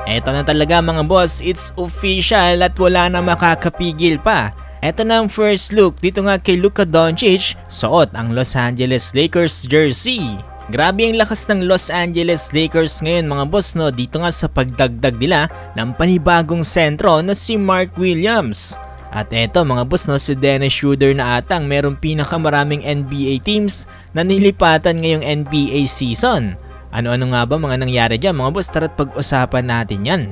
Eto na talaga mga boss, it's official at wala na makakapigil pa. Eto na ang first look dito nga kay Luka Doncic, suot ang Los Angeles Lakers jersey. Grabe ang lakas ng Los Angeles Lakers ngayon mga boss no, dito nga sa pagdagdag nila ng panibagong sentro na si Mark Williams. At eto mga boss no, si Dennis Schroeder na atang merong pinakamaraming NBA teams na nilipatan ngayong NBA season. Ano-ano nga ba mga nangyari dyan mga boss? Tara't pag-usapan natin yan.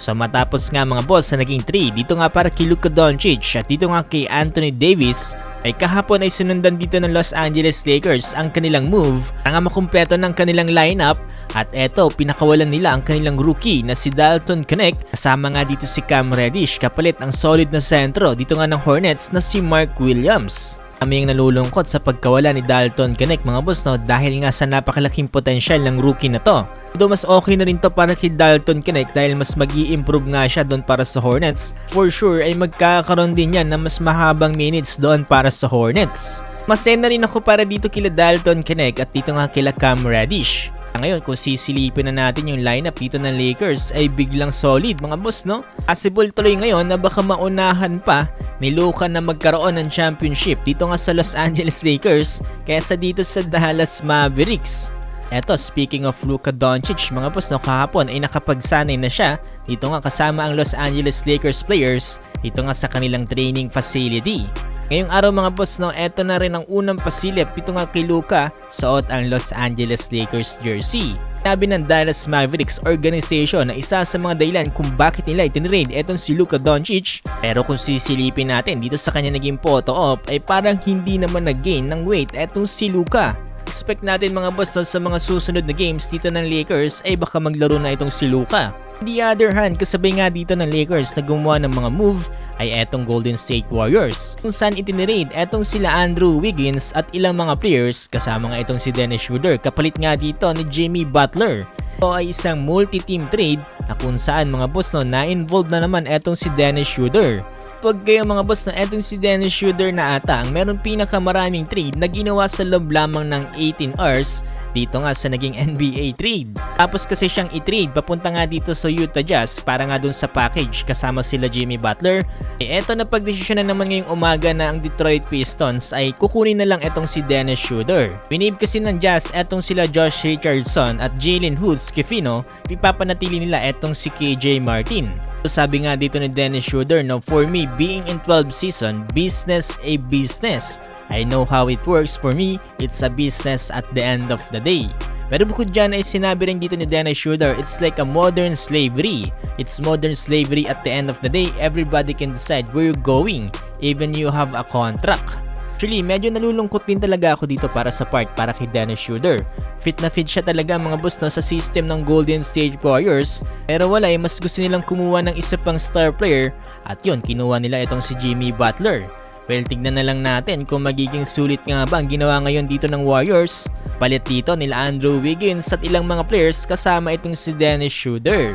So matapos nga mga boss sa naging 3 dito nga para kay Luka Doncic at dito nga kay Anthony Davis ay kahapon ay sinundan dito ng Los Angeles Lakers ang kanilang move para nga makumpleto ng kanilang lineup. At eto, pinakawalan nila ang kanilang rookie na si Dalton Knecht kasama nga dito si Cam Reddish kapalit ang solid na sentro dito nga ng Hornets na si Mark Williams. Kami yung nalulungkot sa pagkawala ni Dalton Knecht mga boss no, dahil nga sa napakalaking potensyal ng rookie na to. Though mas okay na rin to para kay Dalton Knecht dahil mas mag-i-improve nga siya doon para sa Hornets. For sure ay magkakaroon din yan na mas mahabang minutes doon para sa Hornets. Masaya na rin ako para dito kila Dalton Knecht at dito nga kila Cam Reddish. Ngayon kung sisilipin na natin yung lineup dito ng Lakers ay biglang solid mga boss no. Possible tuloy ngayon na baka maunahan pa ni Luka na magkaroon ng championship dito nga sa Los Angeles Lakers kaysa dito sa Dallas Mavericks. Eto, speaking of Luka Doncic mga boss no, kahapon ay nakapagsanay na siya dito nga kasama ang Los Angeles Lakers players dito nga sa kanilang training facility. Ngayong araw mga boss no, eto na rin ang unang pasilip dito nga kay Luka, suot ang Los Angeles Lakers jersey. Sabi ng Dallas Mavericks organization na isa sa mga dahilan kung bakit nila itinrade etong si Luka Doncic. Pero kung sisilipin natin dito sa kanya naging photo op ay parang hindi naman nag-gain ng weight etong si Luka. Expect natin mga boss no, sa mga susunod na games dito ng Lakers ay baka maglaro na itong si Luka. On the other hand, kasabay nga dito ng Lakers na gumawa ng mga move ay etong Golden State Warriors kung saan itinirade etong sila Andrew Wiggins at ilang mga players kasama nga itong si Dennis Schroeder kapalit nga dito ni Jimmy Butler. Ito ay isang multi-team trade na kung saan mga boss no, na-involved na naman etong si Dennis Schroeder. Pag kayo mga boss na etong si Dennis Schroeder na ata ang meron pinakamaraming trade na ginawa sa loob lamang ng 18 hours dito nga sa naging NBA trade. Tapos kasi siyang i-trade papunta nga dito sa Utah Jazz para nga dun sa package kasama sila Jimmy Butler. Eto na pagdesisyon na naman ngayong umaga na ang Detroit Pistons ay kukunin na lang etong si Dennis Schroeder. Winave kasi ng Jazz etong sila Josh Richardson at Jalen Hood-Schifino, ipapanatili nila etong si KJ Martin. So sabi nga dito ni Dennis Schroeder no, for me being in 12 season, business a business. I know how it works. For me, it's a business at the end of the day. Pero bukod dyan ay sinabi rin dito ni Dennis Schroeder, it's like a modern slavery. It's modern slavery at the end of the day. Everybody can decide where you're going, even you have a contract. Actually, medyo nalulungkot din talaga ako dito para sa part para kay Dennis Schroeder. Fit na fit siya talaga mga boss no, sa system ng Golden State Warriors. Pero wala mas gusto nilang kumuha ng isa pang star player at yun, kinuha nila itong si Jimmy Butler. Well, tignan na lang natin kung magiging sulit nga ba ang ginawa ngayon dito ng Warriors. Palit dito nila Andrew Wiggins at ilang mga players kasama itong si Dennis Schroeder.